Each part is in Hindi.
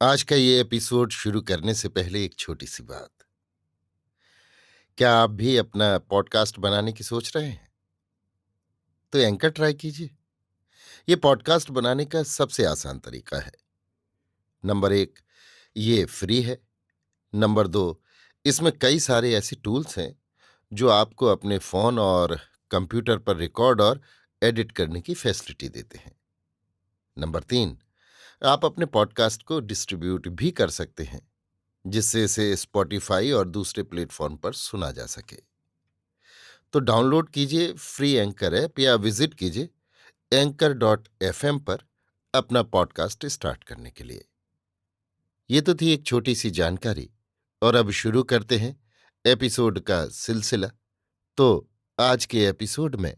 आज का ये एपिसोड शुरू करने से पहले एक छोटी सी बात। क्या आप भी अपना पॉडकास्ट बनाने की सोच रहे हैं? तो एंकर ट्राई कीजिए। ये पॉडकास्ट बनाने का सबसे आसान तरीका है। नंबर 1, ये फ्री है। नंबर 2, इसमें कई सारे ऐसे टूल्स हैं जो आपको अपने फ़ोन और कंप्यूटर पर रिकॉर्ड और एडिट करने की फैसिलिटी देते हैं। नंबर 3, आप अपने पॉडकास्ट को डिस्ट्रीब्यूट भी कर सकते हैं, जिससे इसे स्पॉटिफाई और दूसरे प्लेटफ़ॉर्म पर सुना जा सके। तो डाउनलोड कीजिए फ्री एंकर ऐप या विजिट कीजिए anchor.fm पर अपना पॉडकास्ट स्टार्ट करने के लिए। ये तो थी एक छोटी सी जानकारी, और अब शुरू करते हैं एपिसोड का सिलसिला। तो आज के एपिसोड में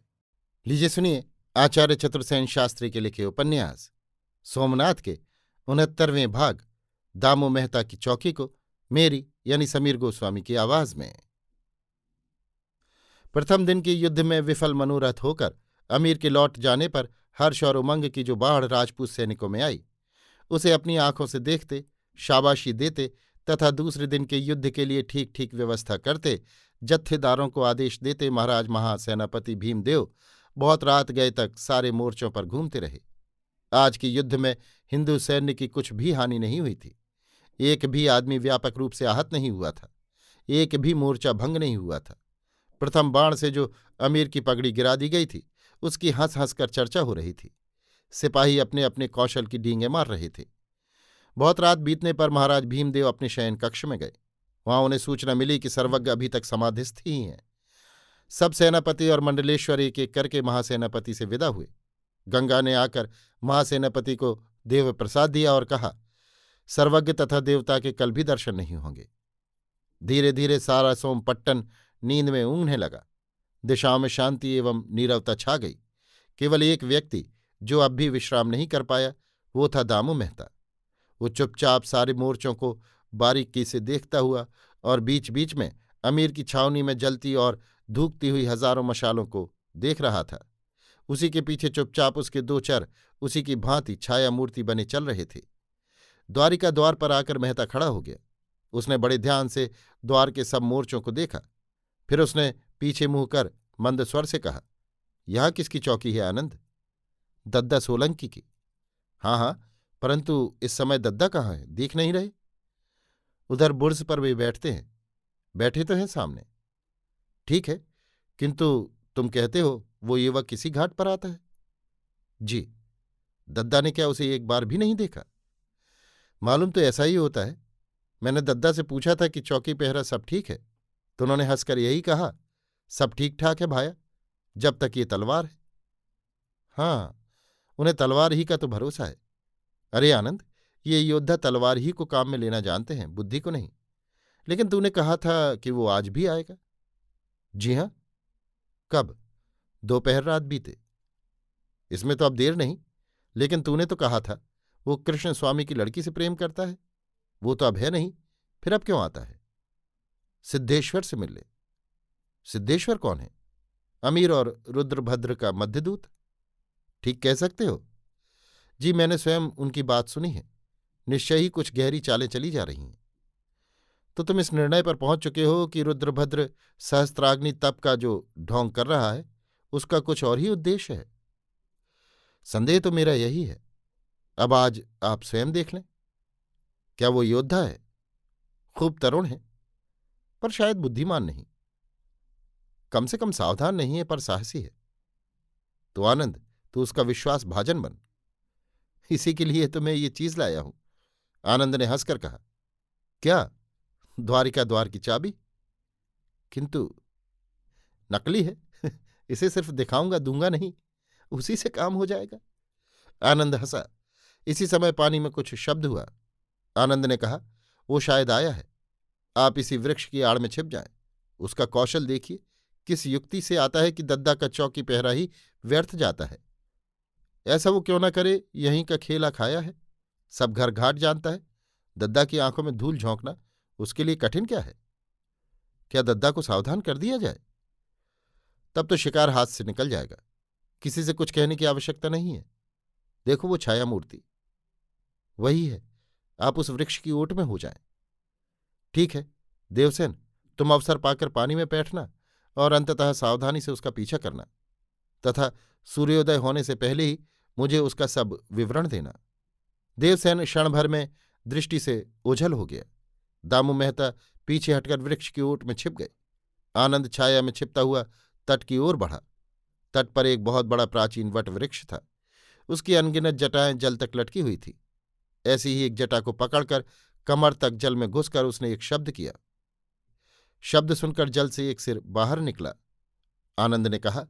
लीजिए सुनिए आचार्य चतुर्सेन शास्त्री के लिखे उपन्यास सोमनाथ के 69वें भाग दामू मेहता की चौकी को मेरी यानी समीर गोस्वामी की आवाज में। प्रथम दिन के युद्ध में विफल मनोरथ होकर अमीर के लौट जाने पर हर्ष और उमंग की जो बाढ़ राजपूत सैनिकों में आई, उसे अपनी आंखों से देखते, शाबाशी देते तथा दूसरे दिन के युद्ध के लिए ठीक ठीक व्यवस्था करते जत्थेदारों को आदेश देते महाराज महासेनापति भीमदेव बहुत रात गए तक सारे मोर्चों पर घूमते रहे। आज के युद्ध में हिंदू सैन्य की कुछ भी हानि नहीं हुई थी। एक भी आदमी व्यापक रूप से आहत नहीं हुआ था। एक भी मोर्चा भंग नहीं हुआ था। प्रथम बाण से जो अमीर की पगड़ी गिरा दी गई थी, उसकी हंस हंस कर चर्चा हो रही थी। सिपाही अपने अपने कौशल की डींगे मार रहे थे। बहुत रात बीतने पर महाराज भीमदेव अपने शयन कक्ष में गए। वहां उन्हें सूचना मिली कि सर्वज्ञ अभी तक समाधिस्थ ही हैं। सब सेनापति और मंडलेश्वर एक एक करके महासेनापति से विदा हुए। गंगा ने आकर महासेनापति को देव प्रसाद दिया और कहा, सर्वज्ञ तथा देवता के कल भी दर्शन नहीं होंगे। धीरे धीरे सारा सोमपट्टन नींद में ऊँघने लगा। दिशाओं में शांति एवं नीरवता छा गई। केवल एक व्यक्ति जो अब भी विश्राम नहीं कर पाया, वो था दामू मेहता। वो चुपचाप सारे मोर्चों को बारीकी से देखता हुआ और बीच बीच में अमीर की छावनी में जलती और धूकती हुई हजारों मशालों को देख रहा था। उसी के पीछे चुपचाप उसके दो चर उसी की भांति छाया मूर्ति बने चल रहे थे। द्वारिका द्वार पर आकर मेहता खड़ा हो गया। उसने बड़े ध्यान से द्वार के सब मोर्चों को देखा। फिर उसने पीछे मुंह कर मंद स्वर से कहा, यहां किसकी चौकी है आनंद? दद्दा सोलंकी की। हाँ हाँ, परंतु इस समय दद्दा कहाँ है, देख नहीं रहे? उधर बुर्ज पर वे बैठते हैं। बैठे तो हैं सामने। ठीक है, किंतु तुम कहते हो वो युवक किसी घाट पर आता है? जी। दद्दा ने क्या उसे एक बार भी नहीं देखा? मालूम तो ऐसा ही होता है। मैंने दद्दा से पूछा था कि चौकी पहरा सब ठीक है, तो उन्होंने हंसकर यही कहा, सब ठीक ठाक है भाया, जब तक ये तलवार है। हाँ, उन्हें तलवार ही का तो भरोसा है। अरे आनंद, ये योद्धा तलवार ही को काम में लेना जानते हैं, बुद्धि को नहीं। लेकिन तूने कहा था कि वो आज भी आएगा। जी हाँ। कब? दोपहर रात बीते। इसमें तो अब देर नहीं। लेकिन तूने तो कहा था वो कृष्ण स्वामी की लड़की से प्रेम करता है। वो तो अब है नहीं, फिर अब क्यों आता है? सिद्धेश्वर से मिल ले। सिद्धेश्वर कौन है? अमीर और रुद्रभद्र का मध्यदूत। ठीक कह सकते हो। जी, मैंने स्वयं उनकी बात सुनी है। निश्चय ही कुछ गहरी चालें चली जा रही हैं। तो तुम इस निर्णय पर पहुंच चुके हो कि रुद्रभद्र सहस्त्राग्नि तप का जो ढोंग कर रहा है, उसका कुछ और ही उद्देश्य है। संदेह तो मेरा यही है। अब आज आप स्वयं देख लें। क्या वो योद्धा है? खूब तरुण है, पर शायद बुद्धिमान नहीं। कम से कम सावधान नहीं है, पर साहसी है। तो आनंद, तू उसका विश्वास भाजन बन। इसी के लिए तो मैं ये चीज लाया हूं। आनंद ने हंसकर कहा। क्या? द्वारिका द्वार की चाबी? किंतु नकली है। इसे सिर्फ दिखाऊंगा, दूंगा नहीं। उसी से काम हो जाएगा। आनंद हंसा। इसी समय पानी में कुछ शब्द हुआ। आनंद ने कहा, वो शायद आया है। आप इसी वृक्ष की आड़ में छिप जाएं। उसका कौशल देखिए, किस युक्ति से आता है कि दद्दा का चौकी पहरा ही व्यर्थ जाता है। ऐसा वो क्यों न करे, यहीं का खेला खाया है, सब घर घाट जानता है। दद्दा की आंखों में धूल झोंकना उसके लिए कठिन क्या है? क्या दद्दा को सावधान कर दिया जाए? तब तो शिकार हाथ से निकल जाएगा। किसी से कुछ कहने की आवश्यकता नहीं है। देखो वो छाया मूर्ति, वही है आप उस वृक्ष की ओट में हो जाएं। ठीक है देवसेन, तुम अवसर पाकर पानी में बैठना और अंततः सावधानी से उसका पीछा करना तथा सूर्योदय होने से पहले ही मुझे उसका सब विवरण देना। देवसेन क्षण भर में दृष्टि से ओझल हो गया। दामू मेहता पीछे हटकर वृक्ष की ओट में छिप गए। आनंद छाया में छिपता हुआ तट की ओर बढ़ा। तट पर एक बहुत बड़ा प्राचीन वट वृक्ष था। उसकी अनगिनत जटाएं जल तक लटकी हुई थी। ऐसी ही एक जटा को पकड़कर कमर तक जल में घुसकर उसने एक शब्द किया। शब्द सुनकर जल से एक सिर बाहर निकला। आनंद ने कहा,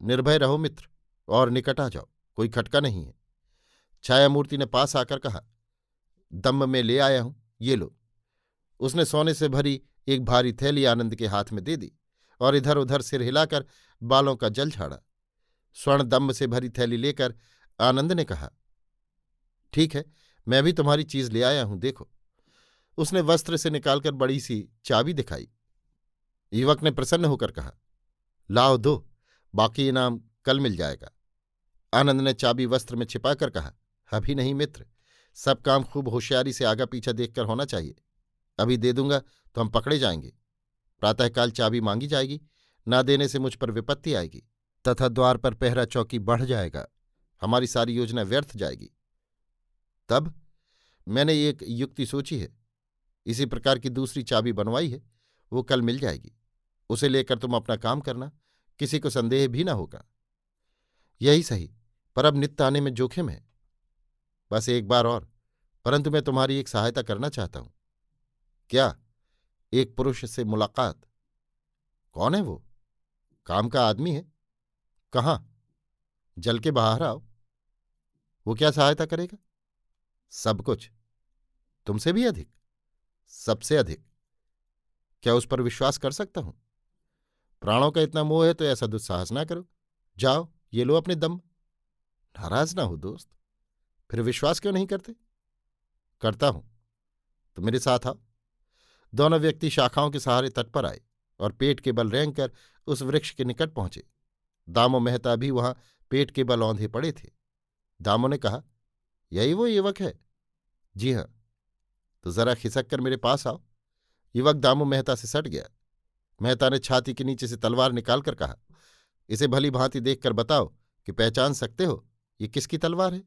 निर्भय रहो मित्र और निकट आ जाओ, कोई खटका नहीं है। छायामूर्ति ने पास आकर कहा, दम्म में ले आया हूं, ये लो। उसने सोने से भरी एक भारी थैली आनंद के हाथ में दे दी और इधर उधर सिर हिलाकर बालों का जल झाड़ा। स्वर्ण दम्ब से भरी थैली लेकर आनंद ने कहा, ठीक है, मैं भी तुम्हारी चीज ले आया हूं, देखो। उसने वस्त्र से निकालकर बड़ी सी चाबी दिखाई। युवक ने प्रसन्न होकर कहा, लाओ दो, बाकी इनाम कल मिल जाएगा। आनंद ने चाबी वस्त्र में छिपाकर कहा, अभी नहीं मित्र, सब काम खूब होशियारी से आगा पीछा देखकर होना चाहिए। अभी दे दूंगा तो हम पकड़े जाएंगे। प्रातःकाल चाबी मांगी जाएगी, ना देने से मुझ पर विपत्ति आएगी तथा द्वार पर पहरा चौकी बढ़ जाएगा। हमारी सारी योजना व्यर्थ जाएगी। तब मैंने एक युक्ति सोची है, इसी प्रकार की दूसरी चाबी बनवाई है, वो कल मिल जाएगी। उसे लेकर तुम अपना काम करना, किसी को संदेह भी ना होगा। यही सही, पर अब नित्य आने में जोखिम है। बस एक बार और, परंतु मैं तुम्हारी एक सहायता करना चाहता हूं। क्या? एक पुरुष से मुलाकात। कौन है वो? काम का आदमी है। कहाँ? जल के बाहर आओ। वो क्या सहायता करेगा? सब कुछ। तुमसे भी अधिक? सबसे अधिक। क्या उस पर विश्वास कर सकता हूं? प्राणों का इतना मोह है तो ऐसा दुस्साहस ना करो। जाओ, ये लो अपने दम। नाराज ना हो दोस्त, फिर विश्वास क्यों नहीं करते? करता हूं तो मेरे साथ आओ। दोनों व्यक्ति शाखाओं के सहारे तट पर आए और पेट के बल रेंगकर उस वृक्ष के निकट पहुंचे। दामो मेहता भी वहां पेट के बल औंधे पड़े थे। दामो ने कहा, यही वो युवक है? जी हां। तो जरा खिसक कर मेरे पास आओ। युवक दामो मेहता से सट गया। मेहता ने छाती के नीचे से तलवार निकालकर कहा, इसे भली भांति देखकर बताओ कि पहचान सकते हो ये किसकी तलवार है?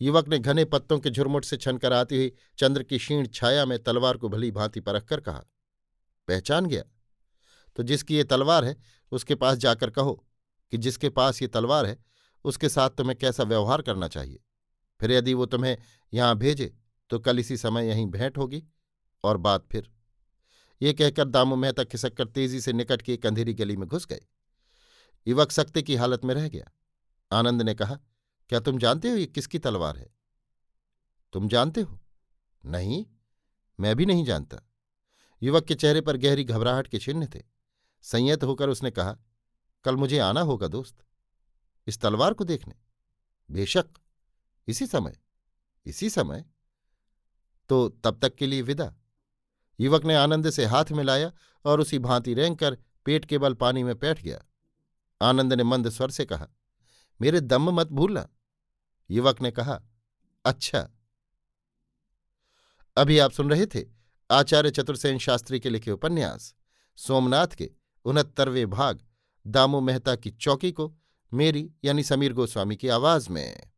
युवक ने घने पत्तों के झुरमुट से छनकर आती हुई चंद्र की क्षीण छाया में तलवार को भली भांति परख कर कहा, पहचान गया? तो जिसकी ये तलवार है उसके पास जाकर कहो कि जिसके पास ये तलवार है उसके साथ तुम्हें कैसा व्यवहार करना चाहिए। फिर यदि वो तुम्हें यहां भेजे तो कल इसी समय यहीं भेंट होगी और बात फिर। ये कहकर दामू मेहता खिसककर तेजी से निकट की एक अंधेरी गली में घुस गए। युवक सकते की हालत में रह गया। आनंद ने कहा, क्या तुम जानते हो ये किसकी तलवार है? तुम जानते हो? नहीं, मैं भी नहीं जानता। युवक के चेहरे पर गहरी घबराहट के चिन्ह थे। संयत होकर उसने कहा, कल मुझे आना होगा दोस्त, इस तलवार को देखने। बेशक, इसी समय। इसी समय? तो तब तक के लिए विदा। युवक ने आनंद से हाथ मिलाया और उसी भांति रेंगकर पेट के बल पानी में बैठ गया। आनंद ने मंद स्वर से कहा, मेरे दम मत भूलना। युवक ने कहा, अच्छा। अभी आप सुन रहे थे आचार्य चतुर्सेन शास्त्री के लिखे उपन्यास सोमनाथ के 69वें भाग दामू मेहता की चौकी को मेरी यानी समीर गोस्वामी की आवाज में।